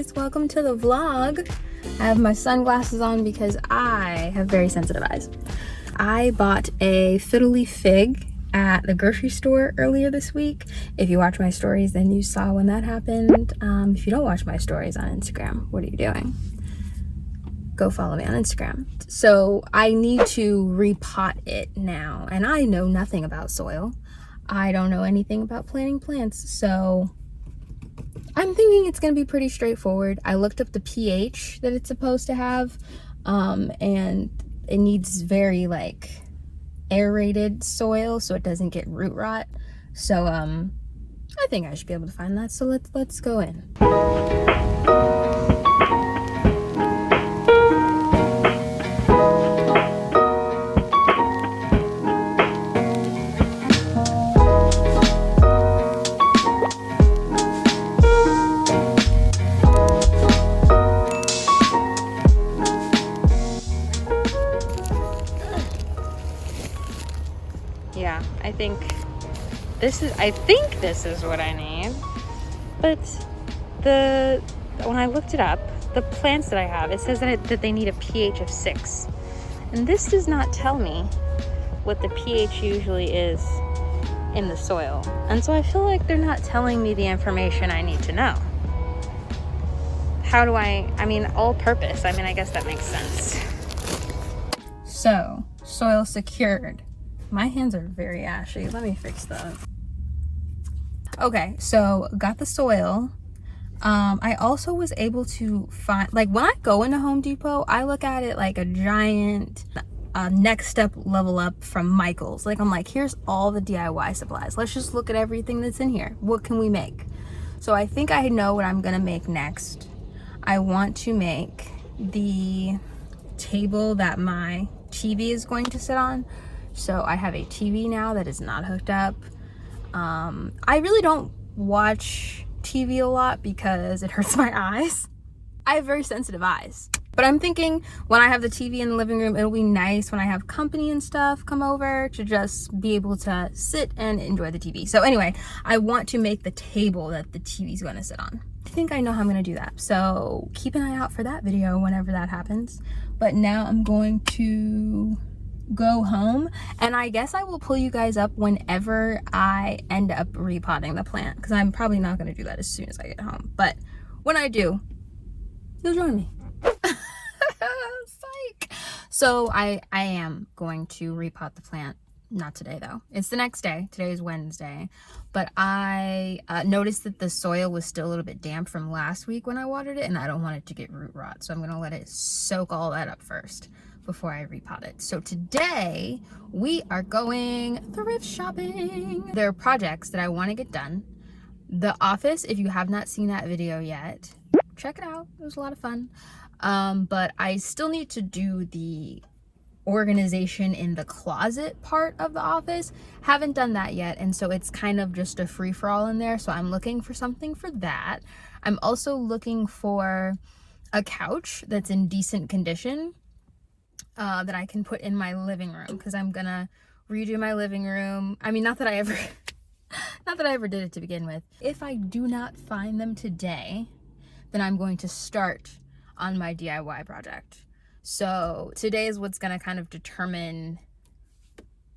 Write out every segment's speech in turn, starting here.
guys, welcome to the vlog. I have my sunglasses on because I have very sensitive eyes. I bought a fiddly fig at the grocery store earlier this week. If you watch my stories, then you saw when that happened. If you don't watch my stories on Instagram, what are you doing? Go follow me on Instagram. So I need to repot it now, and I know nothing about soil. I don't know anything about planting plants, so I'm thinking it's gonna be pretty straightforward. I looked up the pH that it's supposed to have, and it needs very like aerated soil so it doesn't get root rot. So I think I should be able to find that. So let's go in. Yeah, I think this is what I need. But when I looked it up, the plants that I have, it says that they need a pH of 6. And this does not tell me what the pH usually is in the soil. And so I feel like they're not telling me the information I need to know. How do I mean, all purpose. I mean, I guess that makes sense. So, soil secured. My hands are very ashy. Let me fix that. Okay, so got the soil. I also was able to find, like when I go into Home Depot, I look at it like a giant next step level up from Michael's. Like I'm like, here's all the DIY supplies. Let's just look at everything that's in here. What can we make? So I think I know what I'm gonna make next. I want to make the table that my TV is going to sit on. So I have a TV now that is not hooked up. I really don't watch TV a lot because it hurts my eyes. I have very sensitive eyes. But I'm thinking when I have the TV in the living room, it'll be nice when I have company and stuff come over to just be able to sit and enjoy the TV. So anyway, I want to make the table that the TV is going to sit on. I think I know how I'm going to do that. So keep an eye out for that video whenever that happens. But now I'm going to go home, and I guess I will pull you guys up whenever I end up repotting the plant, because I'm probably not going to do that as soon as I get home, but when I do, you'll join me. Psych. So I am going to repot the plant. Not today though, it's the next day. Today is Wednesday, but I noticed that the soil was still a little bit damp from last week when I watered it, and I don't want it to get root rot, so I'm going to let it soak all that up first before I repot it. So today we are going thrift shopping. There are projects that I want to get done. The office, if you have not seen that video yet, check it out. It was a lot of fun. But I still need to do the organization in the closet part of the office. Haven't done that yet, and so it's kind of just a free-for-all in there. So I'm looking for something for that. I'm also looking for a couch that's in decent condition that I can put in my living room, because I'm gonna redo my living room. I mean, not that I ever did it to begin with. If I do not find them today, then I'm going to start on my DIY project. So today is what's gonna kind of determine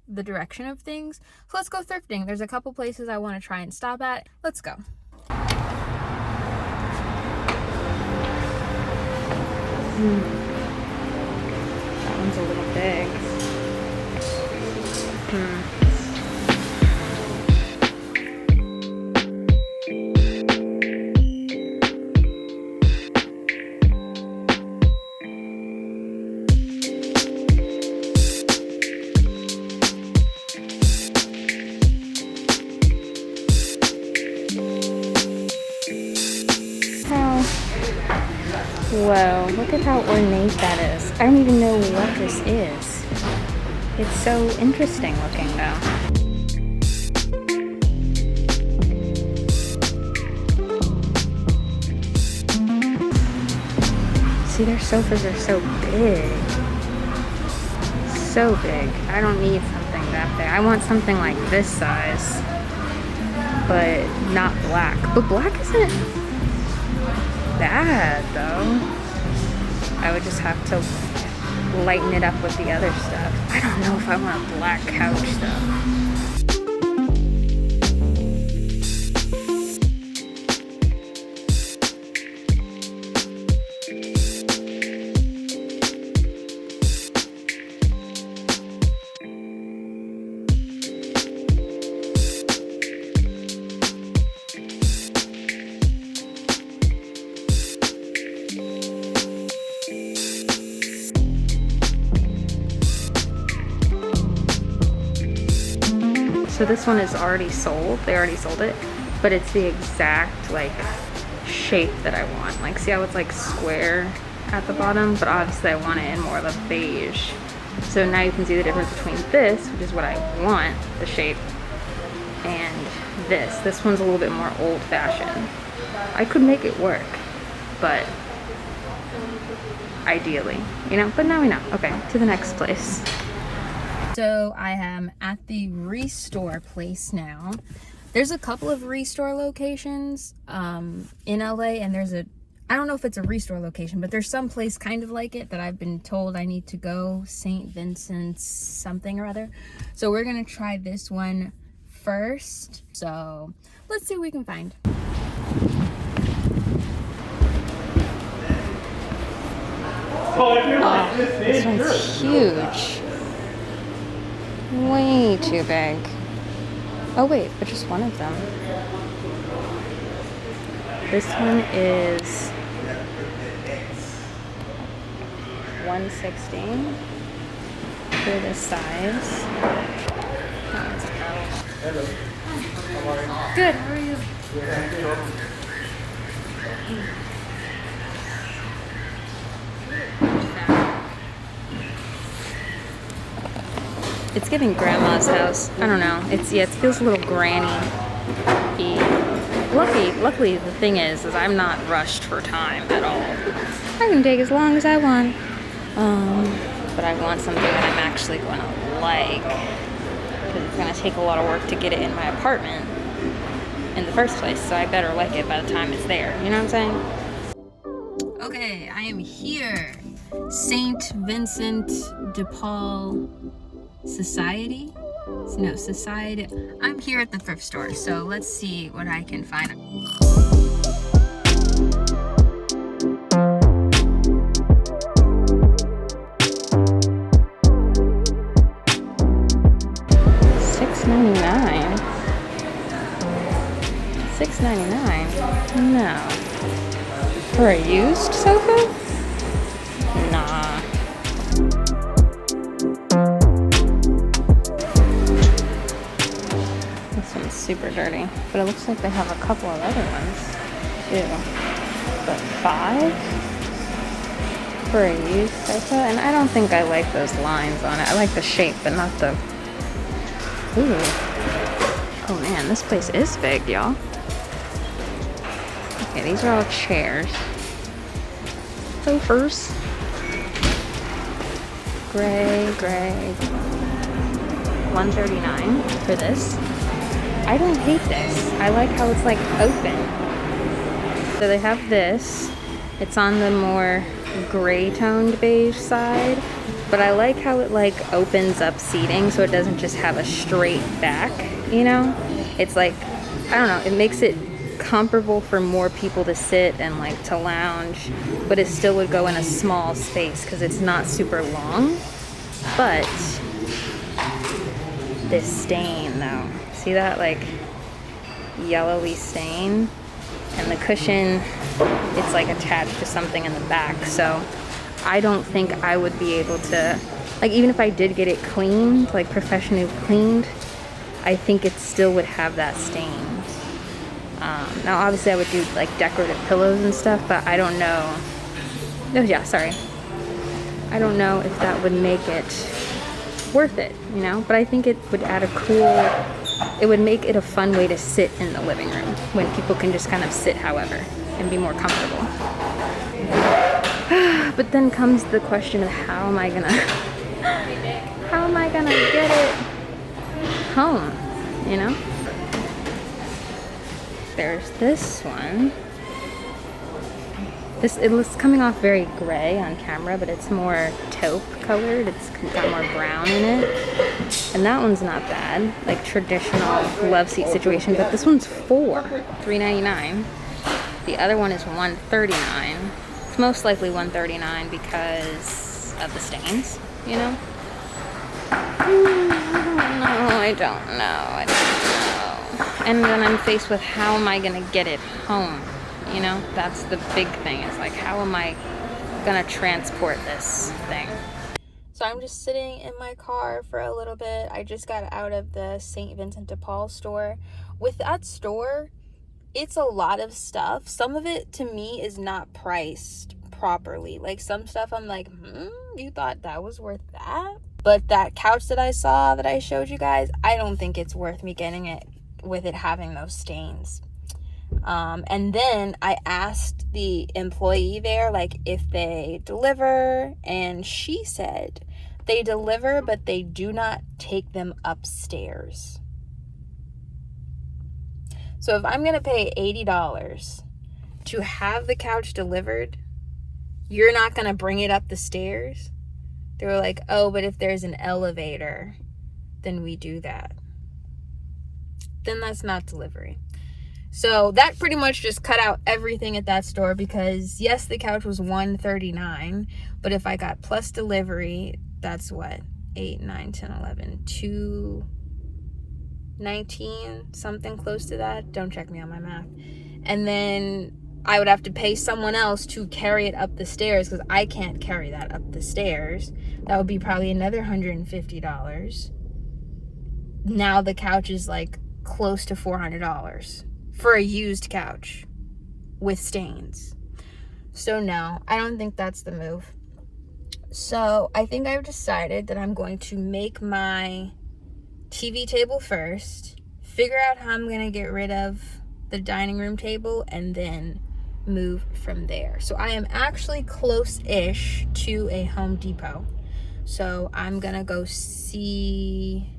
the direction of things. So let's go thrifting. There's a couple places I want to try and stop at. Let's go. That one's a little big. Whoa, look at how ornate that is. I don't even know what this is. It's so interesting looking though. See, their sofas are so big. So big. I don't need something that big. I want something like this size, but not black. But black isn't bad though. I would just have to lighten it up with the other stuff. I don't know if I want a black couch though. So this one is already sold. They already sold it, but it's the exact like shape that I want. Like, see how it's like square at the bottom, but obviously I want it in more of a beige. So now you can see the difference between this, which is what I want, the shape, and this. This one's a little bit more old-fashioned. I could make it work, but ideally, you know, but now we know. Okay, to the next place. So I am at the Restore place now. There's a couple of Restore locations in LA, and there's I don't know if it's a Restore location, but there's some place kind of like it that I've been told I need to go, St. Vincent's something or other. So we're gonna try this one first. So let's see what we can find. Oh, this one's huge. Way too big. Oh wait, but just one of them. This one is $116 for this size. Hello. How are you? Good, how are you? It's giving grandma's house. I don't know. It feels a little granny-y. Luckily, the thing is I'm not rushed for time at all. I can take as long as I want. But I want something that I'm actually going to like, because it's going to take a lot of work to get it in my apartment in the first place. So I better like it by the time it's there. You know what I'm saying? Okay, I am here. St. Vincent de Paul Society? No, Society. I'm here at the thrift store, so let's see what I can find. $6.99. $6.99? No. For a used sofa? Nah. This one's super dirty, but it looks like they have a couple of other ones too. But $5 for a used sofa? And I don't think I like those lines on it. I like the shape, but not the... Ooh. Oh man, this place is big, y'all. Okay, these are all chairs. Sofas. Gray. $139 for this. I don't hate this. I like how it's like open. So they have this. It's on the more gray toned beige side, but I like how it like opens up seating so it doesn't just have a straight back, you know? It's like, I don't know, it makes it comfortable for more people to sit and like to lounge, but it still would go in a small space because it's not super long. But this stain though, see that like yellowy stain? And the cushion, it's like attached to something in the back, so I don't think I would be able to, like, even if I did get it cleaned, like professionally cleaned, I think it still would have that stain. Now obviously I would do like decorative pillows and stuff, but I don't know. Oh yeah, sorry. I don't know if that would make it worth it, you know? But I think it would add a cool, it would make it a fun way to sit in the living room when people can just kind of sit however and be more comfortable. But then comes the question of how am I gonna get it home, you know? There's this one. It's coming off very gray on camera, but it's more taupe colored. It's got more brown in it. And that one's not bad, like traditional love seat situation, but this one's $3.99. The other one is $139. It's most likely $139 because of the stains, you know? I don't know. And then I'm faced with how am I gonna get it home? You know, that's the big thing. It's like, how am I gonna transport this thing? So I'm just sitting in my car for a little bit. I just got out of the St. Vincent de Paul store. With that store, it's a lot of stuff. Some of it to me is not priced properly. Like some stuff I'm like, you thought that was worth that? But that couch that I saw that I showed you guys, I don't think it's worth me getting it with it having those stains. And then I asked the employee there, like, if they deliver, and she said they deliver, but they do not take them upstairs. So if I'm going to pay $80 to have the couch delivered, you're not going to bring it up the stairs? They were like, oh, but if there's an elevator, then we do that. Then that's not delivery. So that pretty much just cut out everything at that store because, yes, the couch was $139, but if I got plus delivery, that's what? 8, 9, 10, 11, 219, something close to that. Don't check me on my math. And then I would have to pay someone else to carry it up the stairs because I can't carry that up the stairs. That would be probably another $150. Now the couch is like close to $400 for a used couch with stains. So no, I don't think that's the move. So I think I've decided that I'm going to make my TV table first, figure out how I'm going to get rid of the dining room table, and then move from there. So I am actually close-ish to a Home Depot. So I'm going to go see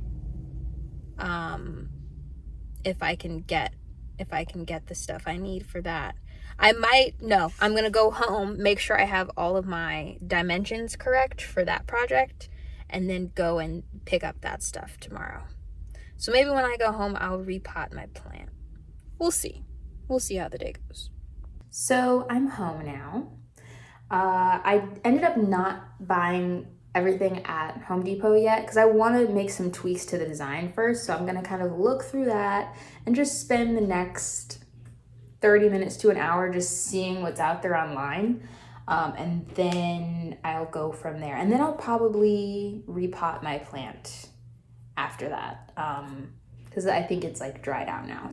if I can get the stuff I need for that. I'm going to go home, make sure I have all of my dimensions correct for that project, and then go and pick up that stuff tomorrow. So maybe when I go home, I'll repot my plant. We'll see. We'll see how the day goes. So I'm home now. I ended up not buying everything at Home Depot yet because I want to make some tweaks to the design first. So I'm going to kind of look through that and just spend the next 30 minutes to an hour just seeing what's out there online. And then I'll go from there. And then I'll probably repot my plant after that because I think it's like dried out now.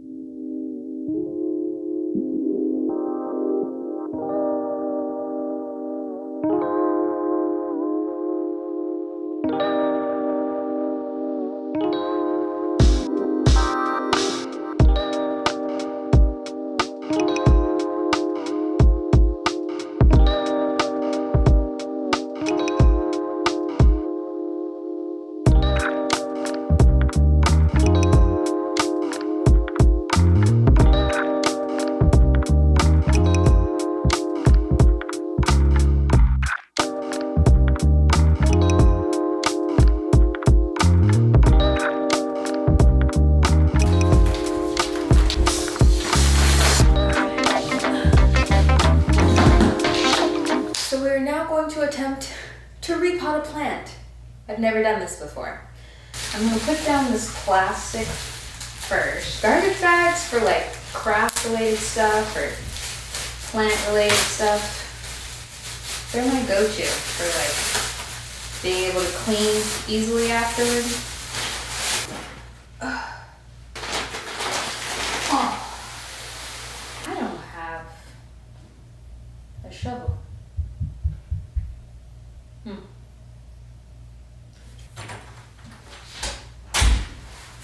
To repot a plant. I've never done this before. I'm gonna put down this plastic first. Garbage bags for like craft related stuff or plant related stuff. They're my go-to for like being able to clean easily afterward. Oh, I don't have a shovel.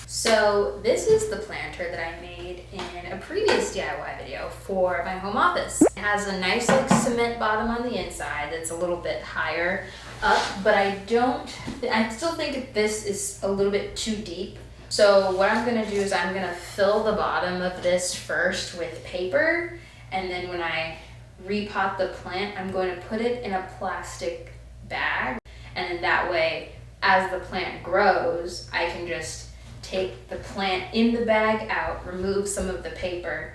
So this is the planter that I made in a previous DIY video for my home office. It has a nice like cement bottom on the inside that's a little bit higher up, but I still think this is a little bit too deep. So what I'm gonna do is I'm gonna fill the bottom of this first with paper, and then when I repot the plant, I'm going to put it in a plastic bag, and then that way, as the plant grows, I can just take the plant in the bag out, remove some of the paper,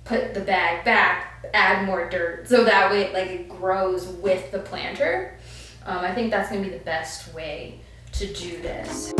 put the bag back, add more dirt, so that way like it grows with the planter. I think that's gonna be the best way to do this.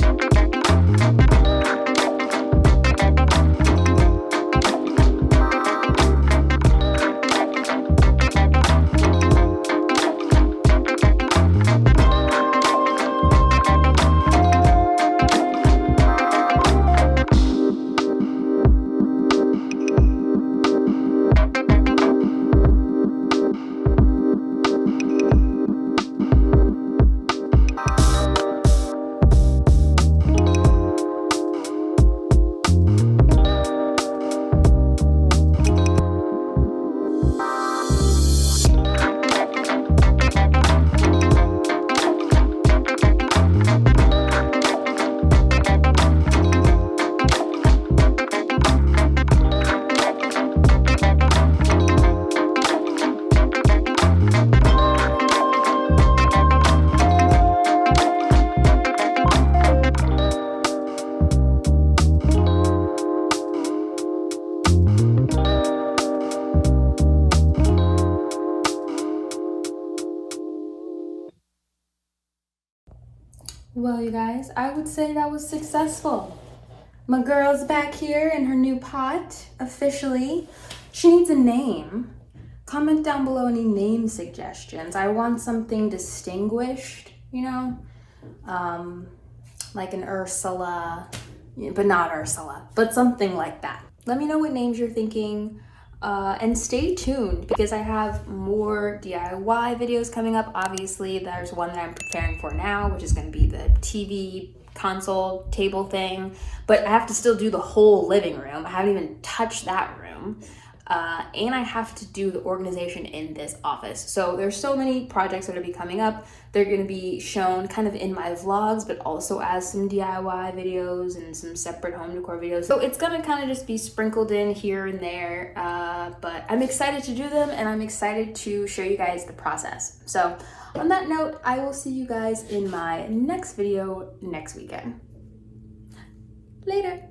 Well, you guys, I would say that was successful. My girl's back here in her new pot, officially. She needs a name. Comment down below any name suggestions. I want something distinguished, you know? Like an Ursula, but not Ursula, but something like that. Let me know what names you're thinking. And stay tuned because I have more DIY videos coming up. Obviously, there's one that I'm preparing for now, which is going to be the TV console table thing, but I have to still do the whole living room. I haven't even touched that room. And I have to do the organization in this office. So there's so many projects that are be coming up. They're going to be shown kind of in my vlogs, but also as some DIY videos and some separate home decor videos. So it's going to kind of just be sprinkled in here and there. But I'm excited to do them, and I'm excited to show you guys the process. So on that note, I will see you guys in my next video next weekend. Later.